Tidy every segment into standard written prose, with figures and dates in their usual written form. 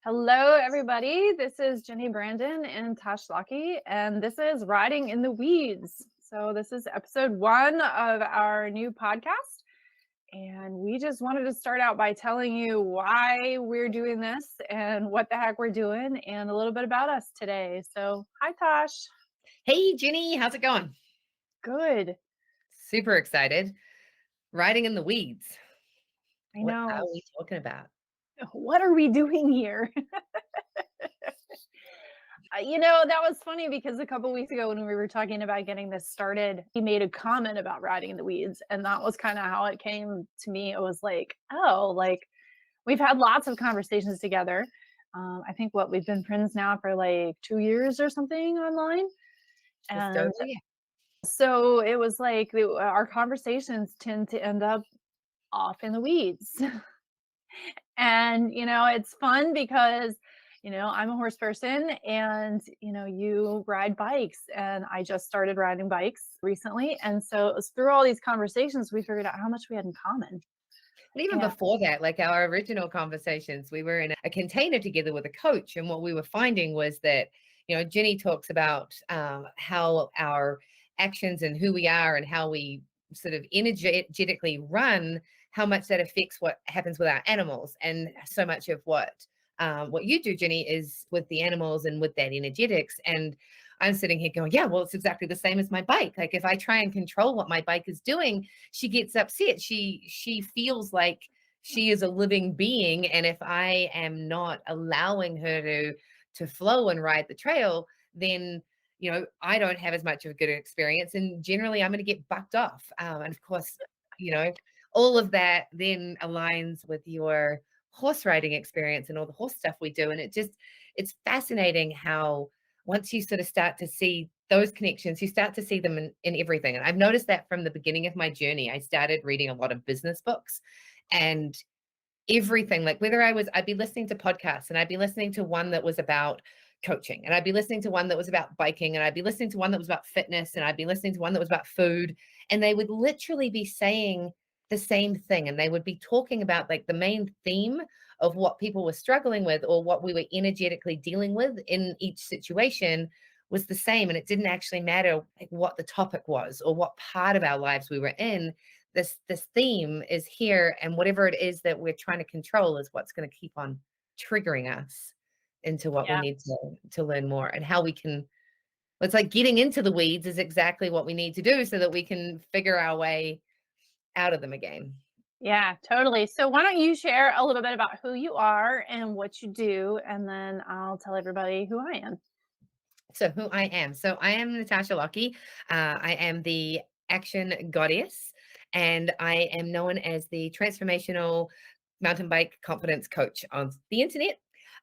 Hello, everybody. This is Ginny Brandon and Tash and this is Riding in the Weeds. So, this is episode 1 of our new podcast. And we just wanted to start out by telling you why we're doing this and what the heck we're doing and a little bit about us today. So, hi, Tash. Hey, Ginny, how's it going? Good. Super excited. Riding in the weeds. I What are know. we talking about? What are we doing here? That was funny because a couple weeks ago when we were talking about getting this started, he made a comment about riding in the weeds. And that was kind of how it came to me. It was like, oh, like we've had lots of conversations together. I think we've been friends now for like 2 years or something online. Just And over here. so it was like our conversations tend to end up off in the weeds. And, it's fun because, I'm a horse person and, you ride bikes and I just started riding bikes recently. And so it was through all these conversations, we figured out how much we had in common. And even And before that, like our original conversations, we were in a container together with a coach. And what we were finding was that, Ginny talks about how our actions and who we are and how we sort of energetically run, how much that affects what happens with our animals. And so much of what you do, Ginny, is with the animals and with that energetics. And I'm sitting here going, yeah, well, it's exactly the same as my bike. Like if I try and control what my bike is doing, she gets upset. She feels like she is a living being. And if I am not allowing her to flow and ride the trail, then I don't have as much of a good experience. And generally I'm going to get bucked off. And of course, you know, all of that then aligns with your horse riding experience and all the horse stuff we do. And it's fascinating how once you sort of start to see those connections, you start to see them in everything. And I've noticed that from the beginning of my journey. I started reading a lot of business books and everything, like whether I'd be listening to podcasts and I'd be listening to one that was about coaching and I'd be listening to one that was about biking and I'd be listening to one that was about fitness and I'd be listening to one that was about food. And they would literally be saying the same thing. And they would be talking about like the main theme of what people were struggling with or what we were energetically dealing with in each situation was the same. And it didn't actually matter like what the topic was or what part of our lives we were in. This theme is here, and whatever it is that we're trying to control is what's going to keep on triggering us into what we yeah, need to learn more and how we can. It's like getting into the weeds is exactly what we need to do so that we can figure our way out of them again. yeah, totally. So why don't you share a little bit about who you are and what you do, and then I'll tell everybody who I am. So who I am. So I am Natasha Lockie. I am the action goddess, and I am known as the transformational mountain bike confidence coach on the internet.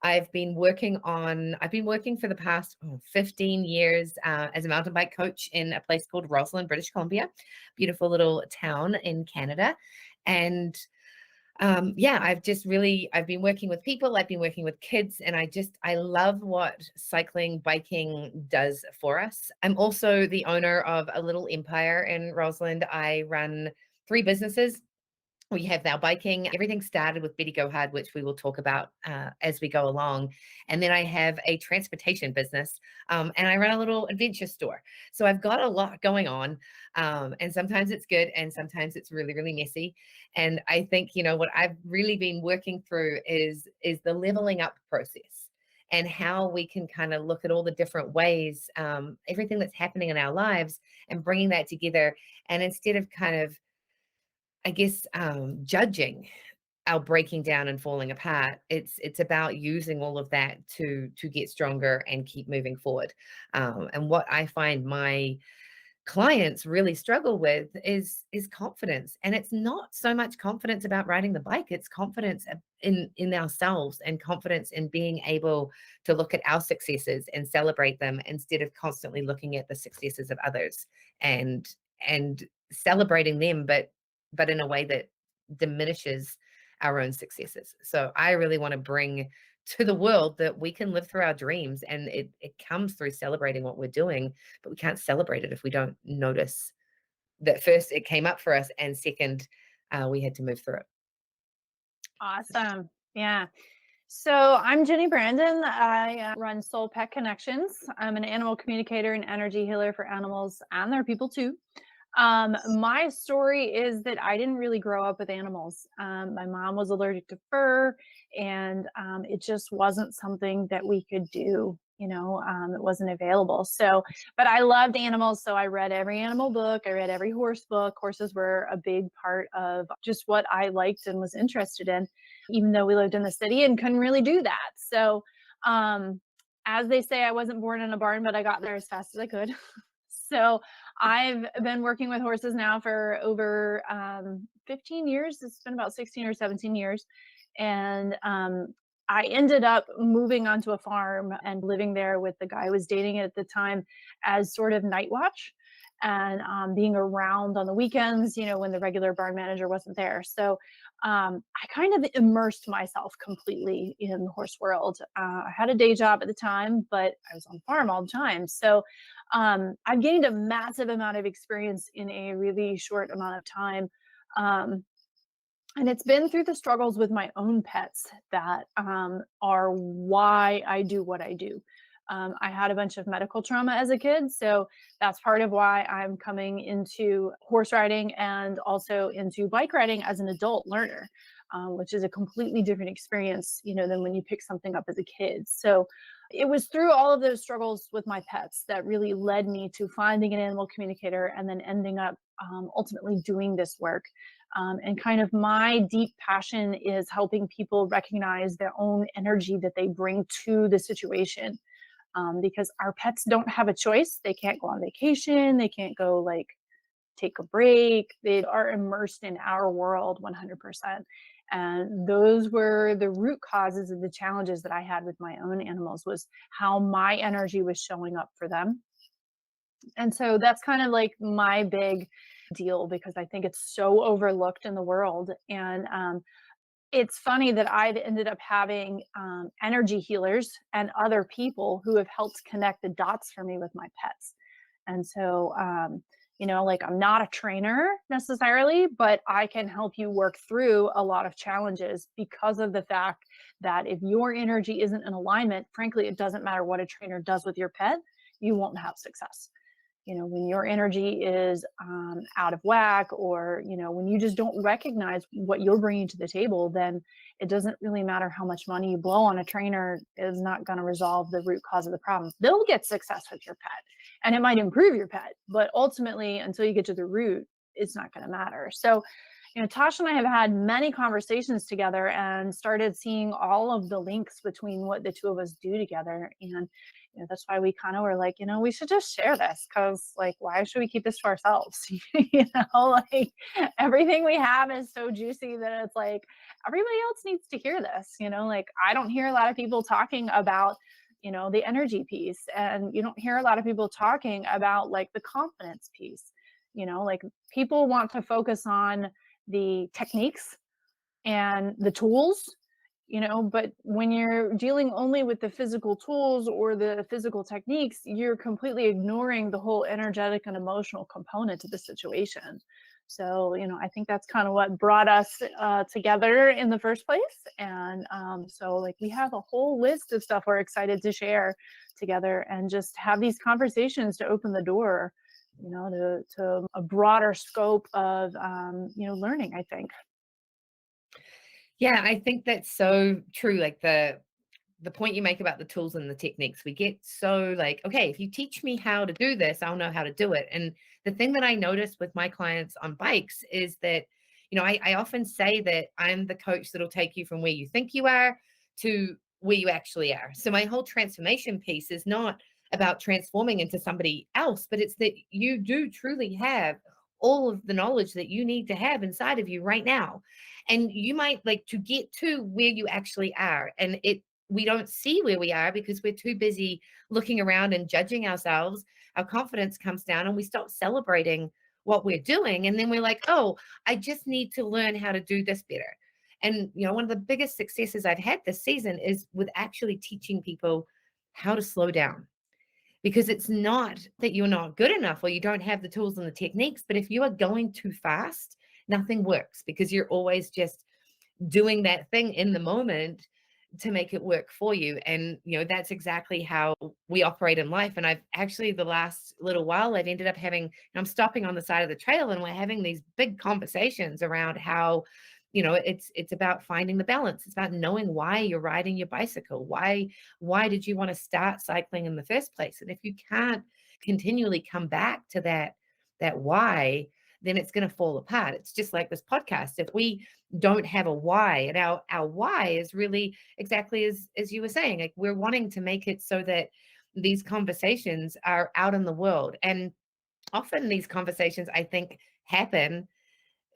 I've been working for the past 15 years as a mountain bike coach in a place called Roslyn, British Columbia, beautiful little town in Canada. And yeah, I've been working with people, I've been working with kids, and I love what cycling, biking does for us. I'm also the owner of a little empire in Roseland. I run 3 businesses. We have our biking. Everything started with BettyGoHard, which we will talk about as we go along. And then I have a transportation business and I run a little adventure store. So I've got a lot going on. And sometimes it's good and sometimes it's really, really messy. And I think, what I've really been working through is the leveling up process and how we can kind of look at all the different ways, everything that's happening in our lives and bringing that together. And instead of kind of I guess, judging our breaking down and falling apart, it's about using all of that to get stronger and keep moving forward. And what I find my clients really struggle with is confidence, and it's not so much confidence about riding the bike. It's confidence in ourselves and confidence in being able to look at our successes and celebrate them instead of constantly looking at the successes of others and celebrating them, but in a way that diminishes our own successes. So I really want to bring to the world that we can live through our dreams, and it comes through celebrating what we're doing, but we can't celebrate it if we don't notice that first it came up for us and second we had to move through it. Awesome. Yeah. So I'm Ginny Brandon. I run Soulpet Connections. I'm an animal communicator and energy healer for animals and their people too. My story is that I didn't really grow up with animals. My mom was allergic to fur, and it just wasn't something that we could do. It wasn't available. So, but I loved animals, so I read every animal book. I read every horse book. Horses were a big part of just what I liked and was interested in, even though we lived in the city and couldn't really do that. So, um, as they say, I wasn't born in a barn, but I got there as fast as I could. So I've been working with horses now for over 15 years. It's been about 16 or 17 years. And I ended up moving onto a farm and living there with the guy I was dating at the time as sort of night watch and being around on the weekends, when the regular barn manager wasn't there. So I kind of immersed myself completely in the horse world. I had a day job at the time, but I was on the farm all the time. So I've gained a massive amount of experience in a really short amount of time. Um, and it's been through the struggles with my own pets that are why I do what I do. I had a bunch of medical trauma as a kid, so that's part of why I'm coming into horse riding and also into bike riding as an adult learner, which is a completely different experience, than when you pick something up as a kid. So it was through all of those struggles with my pets that really led me to finding an animal communicator and then ending up ultimately doing this work. And kind of my deep passion is helping people recognize their own energy that they bring to the situation. Because our pets don't have a choice. They can't go on vacation. They can't go like take a break. They are immersed in our world 100%. And those were the root causes of the challenges that I had with my own animals was how my energy was showing up for them. And so that's kind of like my big deal because I think it's so overlooked in the world. And it's funny that I've ended up having energy healers and other people who have helped connect the dots for me with my pets. And so, like I'm not a trainer necessarily, but I can help you work through a lot of challenges because of the fact that if your energy isn't in alignment, frankly, it doesn't matter what a trainer does with your pet, you won't have success. When your energy is out of whack, or when you just don't recognize what you're bringing to the table, then it doesn't really matter how much money you blow on a trainer is not going to resolve the root cause of the problem. They'll get success with your pet and it might improve your pet, but ultimately until you get to the root, it's not going to matter. So Tasha and I have had many conversations together and started seeing all of the links between what the two of us do together. And that's why we kind of were like, we should just share this because, like, why should we keep this to ourselves? Like everything we have is so juicy that it's like everybody else needs to hear this. Like I don't hear a lot of people talking about, the energy piece, and you don't hear a lot of people talking about like the confidence piece. Like people want to focus on the techniques and the tools, but when you're dealing only with the physical tools or the physical techniques, you're completely ignoring the whole energetic and emotional component to the situation. So, I think that's kind of what brought us together in the first place. And so, like, we have a whole list of stuff we're excited to share together and just have these conversations to open the door, to a broader scope of, learning, I think. Yeah, I think that's so true. Like the point you make about the tools and the techniques, we get so like, okay, if you teach me how to do this, I'll know how to do it. And the thing that I notice with my clients on bikes is that, I often say that I'm the coach that'll take you from where you think you are to where you actually are. So my whole transformation piece is not about transforming into somebody else, but it's that you do truly have all of the knowledge that you need to have inside of you right now. And you might like to get to where you actually are. And we don't see where we are because we're too busy looking around and judging ourselves. Our confidence comes down and we stop celebrating what we're doing. And then we're like, oh, I just need to learn how to do this better. And, one of the biggest successes I've had this season is with actually teaching people how to slow down, because it's not that you're not good enough or you don't have the tools and the techniques, but if you are going too fast, nothing works because you're always just doing that thing in the moment to make it work for you. And, that's exactly how we operate in life. And I've actually, the last little while, I've ended up having, I'm stopping on the side of the trail and we're having these big conversations around how, it's about finding the balance. It's about knowing why you're riding your bicycle. Why did you want to start cycling in the first place? And if you can't continually come back to that why, then it's going to fall apart. It's just like this podcast. If we don't have a why, and our why is really exactly as you were saying, like we're wanting to make it so that these conversations are out in the world. And often these conversations, I think, happen,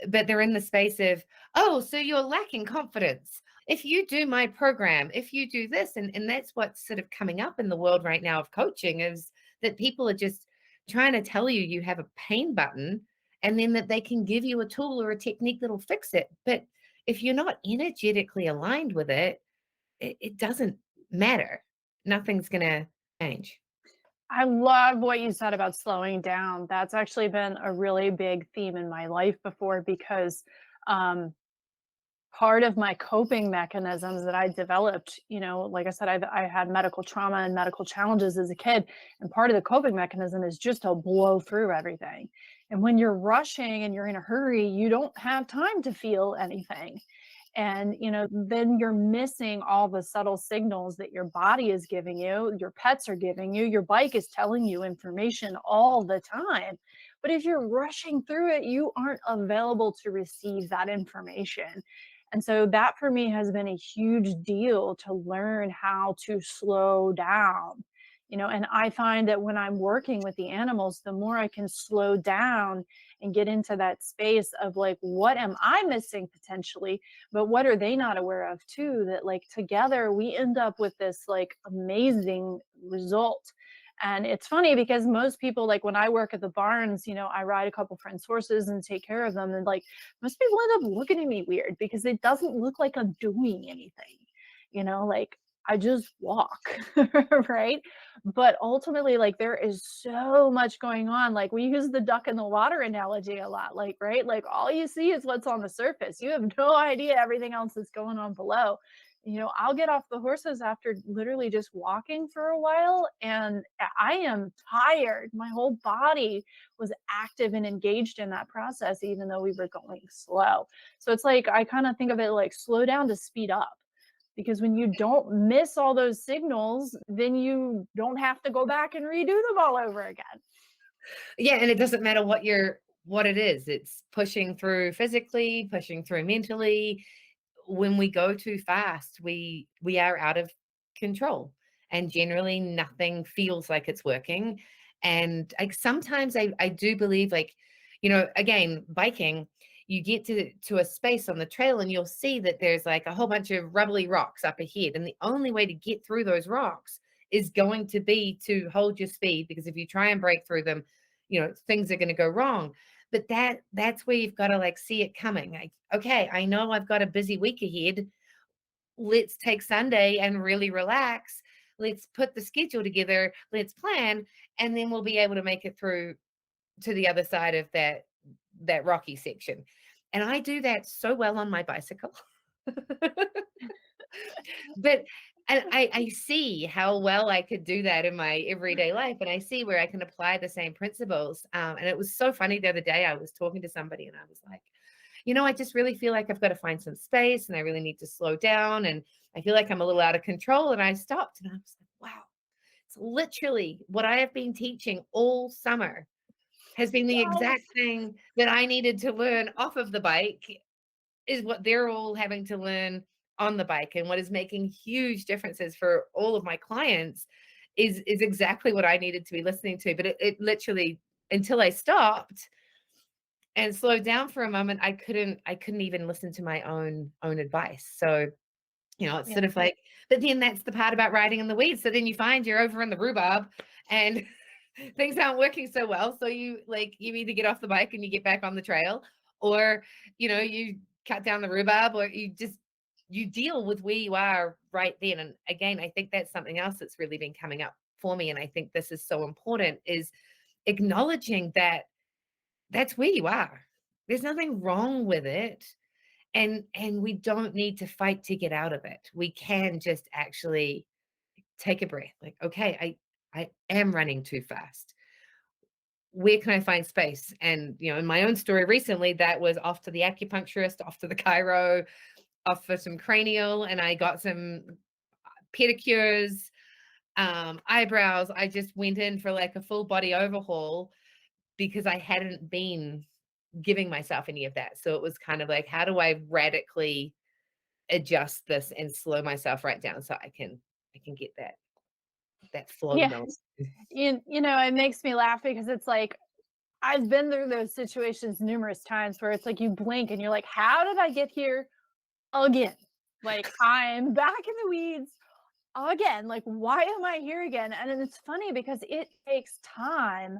but they're in the space of, oh, so you're lacking confidence. If you do my program, if you do this, and that's what's sort of coming up in the world right now of coaching, is that people are just trying to tell you you have a pain button, and then that they can give you a tool or a technique that'll fix it. But if you're not energetically aligned with it, it doesn't matter. Nothing's going to change. I love what you said about slowing down. That's actually been a really big theme in my life before because um, part of my coping mechanisms that I developed, like I said, I had medical trauma and medical challenges as a kid. And part of the coping mechanism is just to blow through everything. And when you're rushing and you're in a hurry, you don't have time to feel anything. And then you're missing all the subtle signals that your body is giving you, your pets are giving you, your bike is telling you information all the time. But if you're rushing through it, you aren't available to receive that information. And so that for me has been a huge deal, to learn how to slow down. And I find that when I'm working with the animals, the more I can slow down and get into that space of like, what am I missing potentially, but what are they not aware of too, that like together we end up with this like amazing result. And it's funny because most people, like when I work at the barns, I ride a couple friends' horses and take care of them. And like most people end up looking at me weird because it doesn't look like I'm doing anything, like I just walk, right? But ultimately, like there is so much going on. Like we use the duck in the water analogy a lot, like, right? Like all you see is what's on the surface. You have no idea everything else that's going on below. I'll get off the horses after literally just walking for a while and I am tired. My whole body was active and engaged in that process, even though we were going slow. So it's like, I kind of think of it like slow down to speed up. Because when you don't miss all those signals, then you don't have to go back and redo them all over again. Yeah, and it doesn't matter what it is. It's pushing through physically, pushing through mentally. When we go too fast, we are out of control, and generally nothing feels like it's working. And like sometimes I do believe, like, again, biking, you get to a space on the trail and you'll see that there's like a whole bunch of rubbly rocks up ahead, and the only way to get through those rocks is going to be to hold your speed, because if you try and break through them, things are going to go wrong. But that's where you've got to like see it coming. Like, okay, I know I've got a busy week ahead. Let's take Sunday and really relax. Let's put the schedule together. Let's plan, and then we'll be able to make it through to the other side of that rocky section. And I do that so well on my bicycle. But and I see how well I could do that in my everyday life, and I see where I can apply the same principles. And it was so funny the other day. I was talking to somebody, and I was like, I just really feel like I've got to find some space, and I really need to slow down, and I feel like I'm a little out of control. And I stopped, and I was like, wow, it's literally what I have been teaching all summer has been the exact Yes. thing that I needed to learn off of the bike, is what they're all having to learn on the bike. And what is making huge differences for all of my clients is exactly what I needed to be listening to. But it literally, until I stopped and slowed down for a moment, I couldn't even listen to my own advice. So, it's Yeah. sort of like, but then that's the part about riding in the weeds. So then you find you're over in the rhubarb and things aren't working so well. So you either get off the bike and you get back on the trail, or, you cut down the rhubarb, or you deal with where you are right then. And again, I think that's something else that's really been coming up for me. And I think this is so important, is acknowledging that that's where you are. There's nothing wrong with it. And we don't need to fight to get out of it. We can just actually take a breath. Like, okay, I am running too fast. Where can I find space? And, in my own story recently, that was off to the acupuncturist, off to the chiro, off for some cranial, and I got some pedicures, eyebrows. I just went in for like a full body overhaul because I hadn't been giving myself any of that. So it was kind of like, how do I radically adjust this and slow myself right down so I can get that flow Yeah. going. It makes me laugh because it's like I've been through those situations numerous times where it's like you blink and you're like, "How did I get here again?" Like, I'm back in the weeds again. Like, why am I here again? And then it's funny because it takes time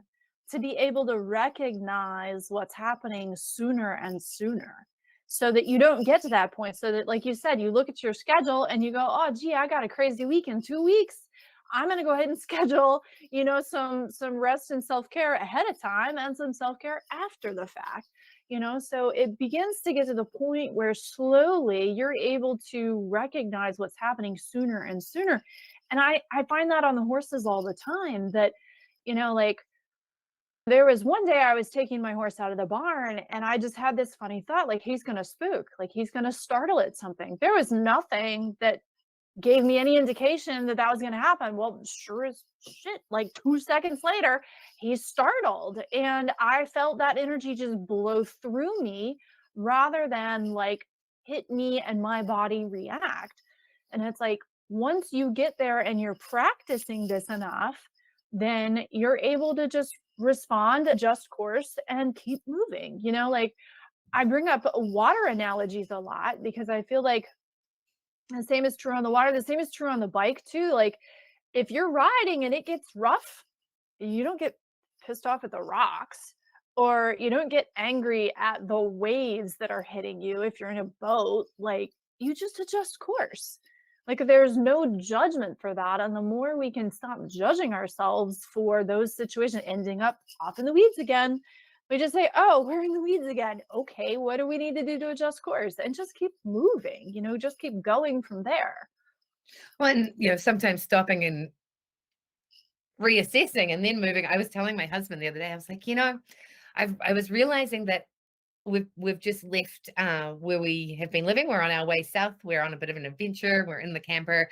to be able to recognize what's happening sooner and sooner so that you don't get to that point. So that, like you said, you look at your schedule and you go, oh, gee, I got a crazy week in 2 weeks. I'm going to go ahead and schedule, some rest and self-care ahead of time and some self-care after the fact. So it begins to get to the point where slowly you're able to recognize what's happening sooner and sooner. And I find that on the horses all the time that, like there was one day I was taking my horse out of the barn and I just had this funny thought, like he's going to spook, like he's going to startle at something. There was nothing that gave me any indication that that was going to happen. Well, sure as shit, like 2 seconds later, he's startled. And I felt that energy just blow through me rather than like hit me and my body react. And it's like, once you get there and you're practicing this enough, then you're able to just respond, adjust course, and keep moving. Like I bring up water analogies a lot because I feel like the same is true on the water. The same is true on the bike too. Like if you're riding and it gets rough, you don't get pissed off at the rocks or you don't get angry at the waves that are hitting you if you're in a boat. Like you just adjust course. Like there's no judgment for that. And the more we can stop judging ourselves for those situations ending up off in the weeds again, we just say, oh, we're in the weeds again. Okay, what do we need to do to adjust course? And just keep moving, just keep going from there. Well, and sometimes stopping and reassessing and then moving. I was telling my husband the other day, I was like, I was realizing that we've just left where we have been living. We're on our way south. We're on a bit of an adventure. We're in the camper.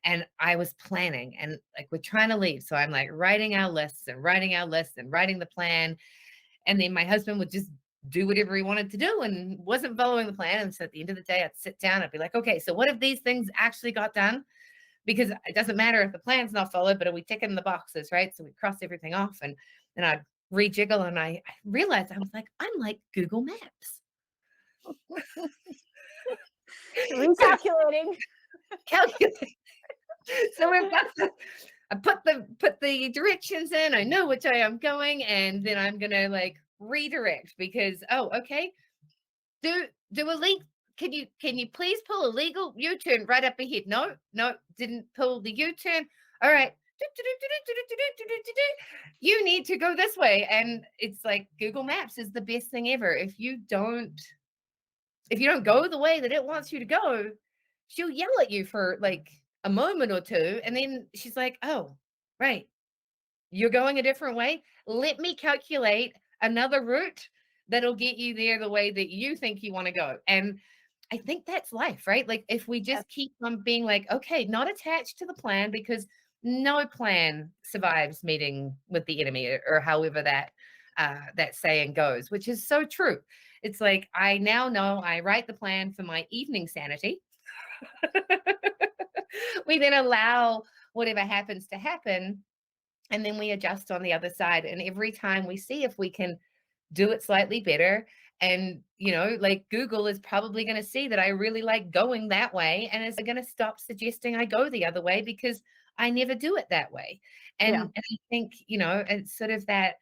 And I was planning and like we're trying to leave. So I'm like writing our lists and writing our lists and writing the plan. And then my husband would just do whatever he wanted to do and wasn't following the plan. And so at the end of the day, I'd sit down, I'd be like, okay, so what if these things actually got done? Because it doesn't matter if the plan's not followed, but are we ticking the boxes, right? So we cross everything off and I'd rejiggle and I realized I was like, I'm like Google Maps. So Recalculating. calculate. So we've got I put the directions in. I know which way I'm going, and then I'm gonna like redirect because okay, do a link. Can you please pull a legal U-turn right up ahead? No, didn't pull the U-turn. All right. You need to go this way. And it's like Google Maps is the best thing ever. If you don't go the way that it wants you to go, she'll yell at you for like a moment or two. And then she's like, oh, right. You're going a different way. Let me calculate another route that'll get you there the way that you think you want to go. And I think that's life, right? Like if we Yes. just keep on being like, okay, not attached to the plan because no plan survives meeting with the enemy or however that saying goes, which is so true. It's like I now know I write the plan for my evening sanity. We then allow whatever happens to happen and then we adjust on the other side. And every time we see if we can do it slightly better. And, like Google is probably going to see that I really like going that way and is going to stop suggesting I go the other way because I never do it that way. And, Yeah. and I think, it's sort of that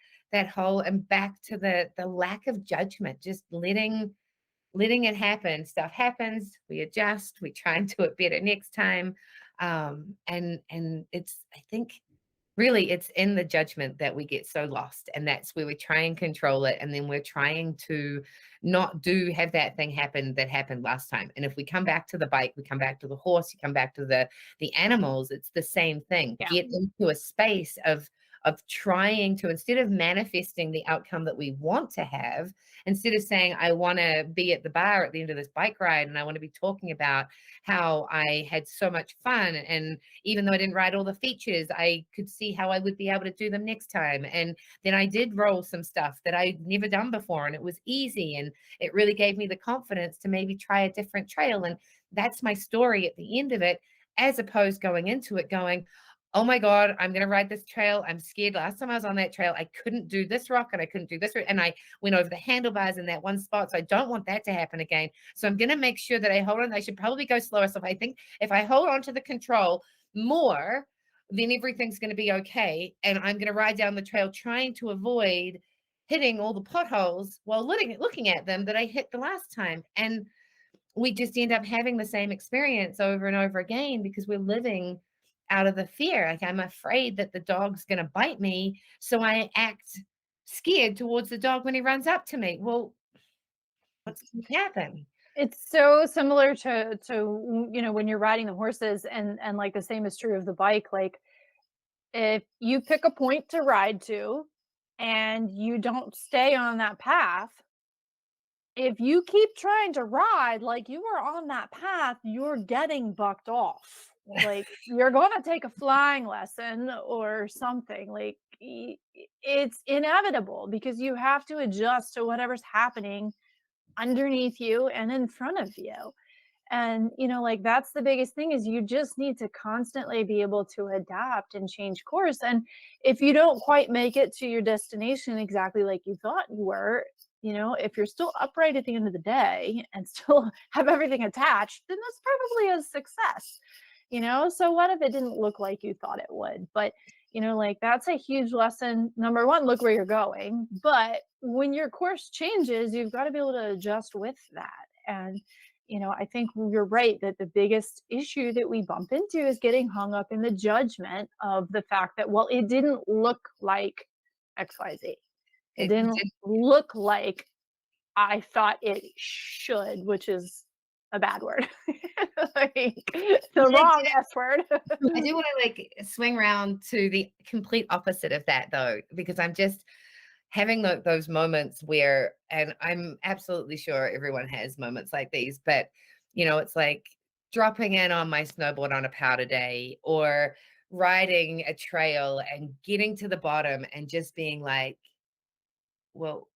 whole and back to the lack of judgment, just letting it happen. Stuff happens, we adjust, we try and do it better next time. And it's, I think, really, it's in the judgment that we get so lost, and that's where we try and control it, and then we're trying to not have that thing happen that happened last time. And if we come back to the bike, we come back to the horse, you come back to the animals, it's the same thing. Yeah. Get into a space of trying to, instead of manifesting the outcome that we want to have, instead of saying, I want to be at the bar at the end of this bike ride and I want to be talking about how I had so much fun. And even though I didn't ride all the features, I could see how I would be able to do them next time. And then I did roll some stuff that I'd never done before, and it was easy. And it really gave me the confidence to maybe try a different trail. And that's my story at the end of it, as opposed going into it going, oh my God, I'm going to ride this trail. I'm scared. Last time I was on that trail, I couldn't do this rock and I couldn't do this. And I went over the handlebars in that one spot. So I don't want that to happen again. So I'm going to make sure that I hold on. I should probably go slower. So I think if I hold on to the control more, then everything's going to be okay. And I'm going to ride down the trail trying to avoid hitting all the potholes while looking at them that I hit the last time. And we just end up having the same experience over and over again because we're living out of the fear. Like, I'm afraid that the dog's going to bite me, so I act scared towards the dog when he runs up to me. Well, what's going to happen? It's so similar to when you're riding the horses, and like the same is true of the bike. Like, if you pick a point to ride to and you don't stay on that path, if you keep trying to ride like you are on that path, you're getting bucked off. Like, you're going to take a flying lesson or something. Like, it's inevitable because you have to adjust to whatever's happening underneath you and in front of you. And, like, that's the biggest thing, is you just need to constantly be able to adapt and change course. And if you don't quite make it to your destination exactly like you thought you were, if you're still upright at the end of the day and still have everything attached, then that's probably a success. So what if it didn't look like you thought it would? But, like, that's a huge lesson. Number one, look where you're going. But when your course changes, you've got to be able to adjust with that. And I think you're right that the biggest issue that we bump into is getting hung up in the judgment of the fact that, well, it didn't look like XYZ. It It didn't did, look like I thought it should, which is a bad word. Like, the wrong S word. I do want to like swing around to the complete opposite of that though, because I'm just having those moments where, and I'm absolutely sure everyone has moments like these, but it's like dropping in on my snowboard on a powder day or riding a trail and getting to the bottom and just being like, well,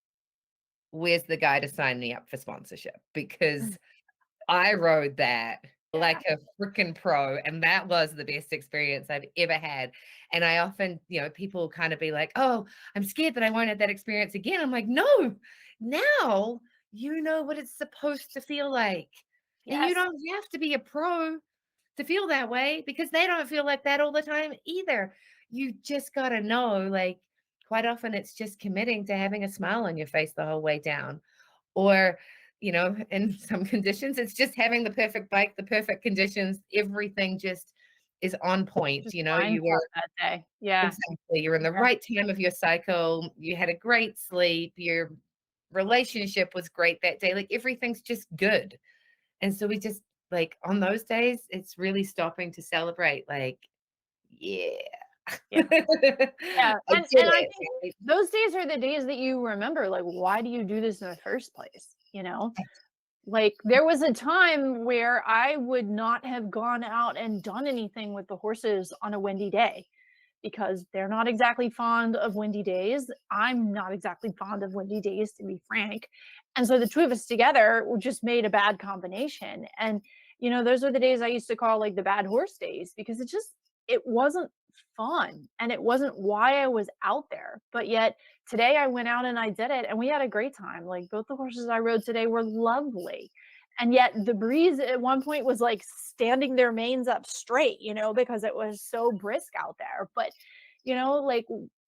where's the guy to sign me up for sponsorship? Because I rode that Yeah. like a freaking pro, and that was the best experience I've ever had. And I often, people kind of be like, "Oh, I'm scared that I won't have that experience again." I'm like, "No, now you know what it's supposed to feel like. And you Yes. don't have to be a pro to feel that way because they don't feel like that all the time either. You just got to know, like, quite often it's just committing to having a smile on your face the whole way down. Or, in some conditions, it's just having the perfect bike, the perfect conditions, everything just is on point. Just You lines up were that day. Yeah. exactly, you're in the Yeah. right time of your cycle, you had a great sleep, your relationship was great that day, like everything's just good. And so we just like on those days, it's really stopping to celebrate, like, yeah. Yeah. Yeah. I And did I it. think Right? those days are the days that you remember, like, why do you do this in the first place? Like, there was a time where I would not have gone out and done anything with the horses on a windy day because they're not exactly fond of windy days. I'm not exactly fond of windy days, to be frank. And so the two of us together just made a bad combination. And, those are the days I used to call like the bad horse days, because it wasn't fun and it wasn't why I was out there. But yet today I went out and I did it and we had a great time. Like, both the horses I rode today were lovely. And yet the breeze at one point was like standing their manes up straight, because it was so brisk out there. But, like,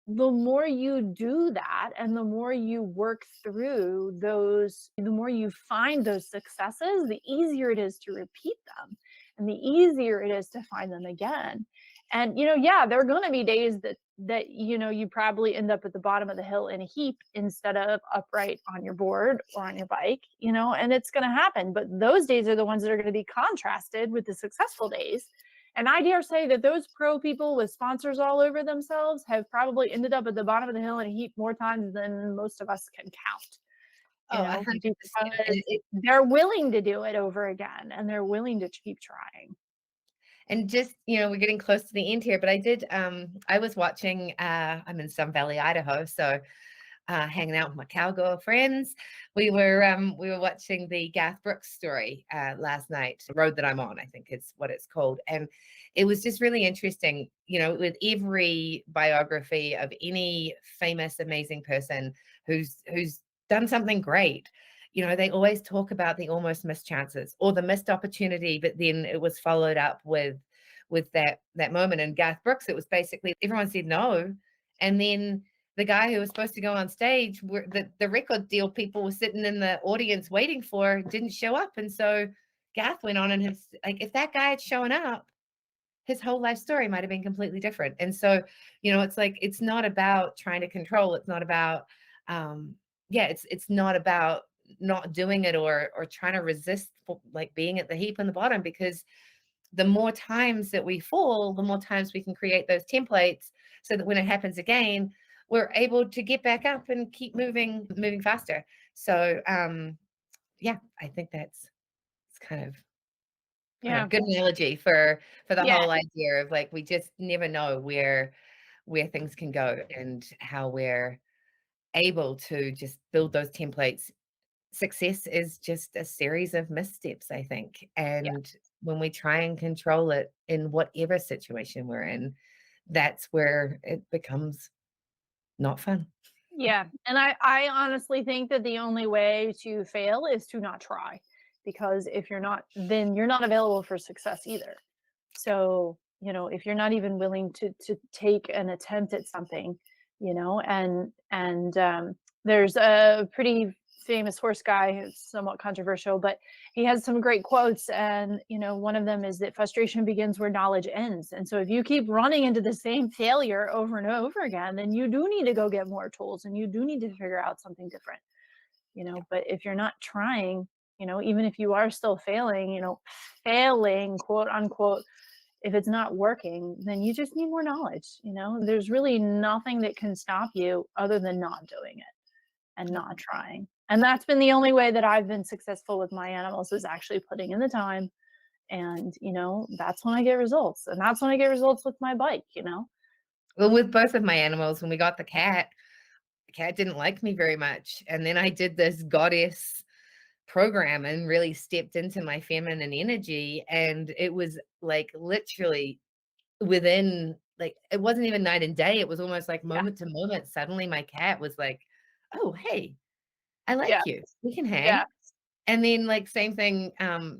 the more you do that and the more you work through those, the more you find those successes, the easier it is to repeat them and the easier it is to find them again. And, yeah, there are going to be days that you probably end up at the bottom of the hill in a heap instead of upright on your board or on your bike, and it's going to happen. But those days are the ones that are going to be contrasted with the successful days. And I dare say that those pro people with sponsors all over themselves have probably ended up at the bottom of the hill in a heap more times than most of us can count, Oh, 100%. And because they're willing to do it over again and they're willing to keep trying. just, we're getting close to the end here, but I was watching, I'm in Sun Valley, Idaho, so hanging out with my cowgirl friends. We were watching the Garth Brooks story last night. The Road That I'm On, I think is what it's called, and it was just really interesting. With every biography of any famous, amazing person who's done something great, they always talk about the almost missed chances or the missed opportunity, but then it was followed up with that moment. And Garth Brooks, it was basically everyone said no, and then the guy who was supposed to go on stage, where the record deal people were sitting in the audience waiting for, didn't show up. And so Garth went on, and if that guy had shown up, his whole life story might have been completely different. And so, it's like, it's not about trying to control. It's not about, it's not about not doing it or trying to resist like being at the heap on the bottom, because the more times that we fall, the more times we can create those templates so that when it happens again, we're able to get back up and keep moving faster. So, I think it's kind of a Yeah. good analogy for the Yeah. whole idea of like, we just never know where things can go and how we're able to just build those templates. Success is just a series of missteps, I think. Yeah. And when we try and control it in whatever situation we're in, that's where it becomes not fun. Yeah. And I honestly think that the only way to fail is to not try, because if you're not, then you're not available for success either. So, if you're not even willing to take an attempt at something, there's a pretty famous horse guy who's somewhat controversial, but he has some great quotes. And, one of them is that frustration begins where knowledge ends. And so if you keep running into the same failure over and over again, then you do need to go get more tools and you do need to figure out something different, but if you're not trying, even if you are still failing, failing, quote unquote, if it's not working, then you just need more knowledge. There's really nothing that can stop you other than not doing it and not trying. And that's been the only way that I've been successful with my animals, is actually putting in the time. And, that's when I get results. And that's when I get results with my bike. Well, with both of my animals, when we got the cat didn't like me very much. And then I did this goddess program and really stepped into my feminine energy. And it was like literally within, like, it wasn't even night and day. It was almost like Yeah. moment to moment. Suddenly my cat was like, oh, hey, I Yeah. like you. We can Yeah. hang. And then, like, same thing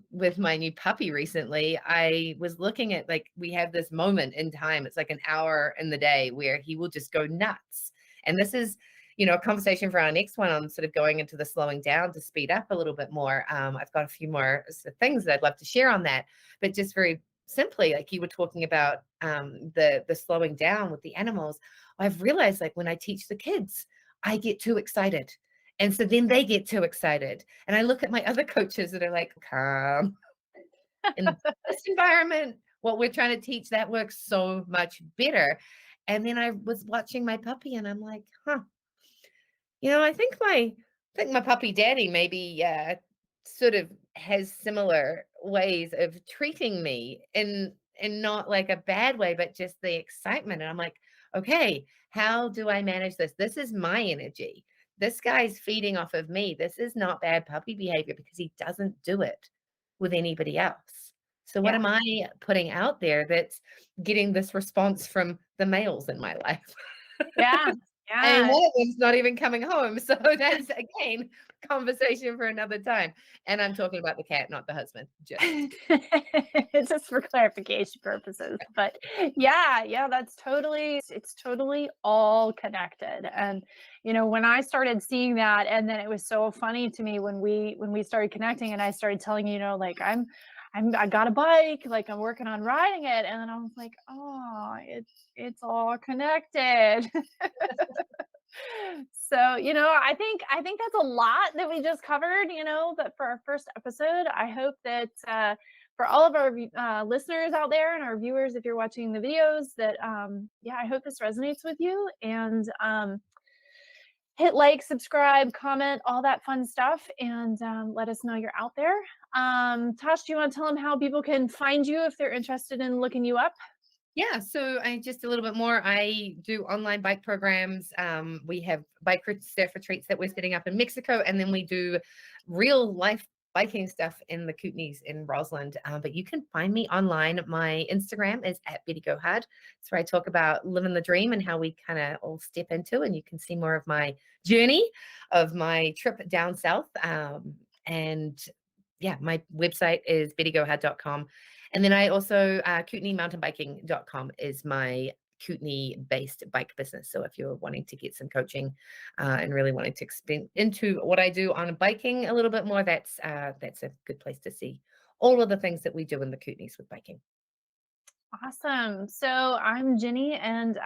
with my new puppy recently. I was looking at, like, we have this moment in time. It's like an hour in the day where he will just go nuts. And this is, a conversation for our next one on sort of going into the slowing down to speed up a little bit more. I've got a few more things that I'd love to share on that. But just very simply, like you were talking about the slowing down with the animals, I've realized, like, when I teach the kids, I get too excited. And so then they get too excited. And I look at my other coaches that are like, calm. In this environment, what we're trying to teach, that works so much better. And then I was watching my puppy and I'm like, I think my puppy daddy maybe sort of has similar ways of treating me in not like a bad way, but just the excitement. And I'm like, okay, how do I manage this? This is my energy. This guy's feeding off of me. This is not bad puppy behavior because he doesn't do it with anybody else. So what Yeah. am I putting out there that's getting this response from the males in my life? Yeah. And Yeah. one of them's not even coming home. So that's, again, conversation for another time. And I'm talking about the cat, not the husband. It's just for clarification purposes. But yeah, it's totally all connected. And when I started seeing that, and then it was so funny to me when we started connecting and I started telling like I got a bike, like I'm working on riding it. And then I was like, oh, it's all connected. So, I think that's a lot that we just covered, but for our first episode, I hope that for all of our listeners out there and our viewers, if you're watching the videos, that yeah, I hope this resonates with you. And hit like, subscribe, comment, all that fun stuff, and let us know you're out there. Tosh, do you want to tell them how people can find you if they're interested in looking you up? Yeah, so I just a little bit more. I do online bike programs. We have bike surf retreats that we're setting up in Mexico, and then we do real life biking stuff in the Kootenays in Roseland. But you can find me online. My Instagram is at BettyGoHard. It's where I talk about living the dream and how we kind of all step into, and you can see more of my journey of my trip down south. And yeah, my website is bettygohard.com. And then I also, KootenayMountainBiking.com is my Kootenay-based bike business. So if you're wanting to get some coaching and really wanting to expand into what I do on biking a little bit more, that's a good place to see all of the things that we do in the Kootenays with biking. Awesome. So I'm Ginny, and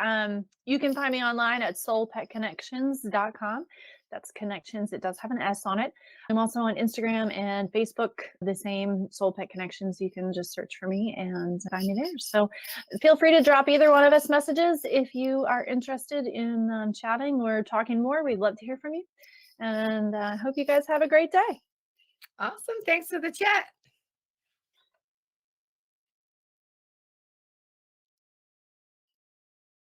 you can find me online at soulpetconnections.com. That's connections. It does have an S on it. I'm also on Instagram and Facebook, the same Soul Pet Connections. You can just search for me and find me there. So feel free to drop either one of us messages if you are interested in chatting or talking more. We'd love to hear from you. And I hope you guys have a great day. Awesome. Thanks for the chat.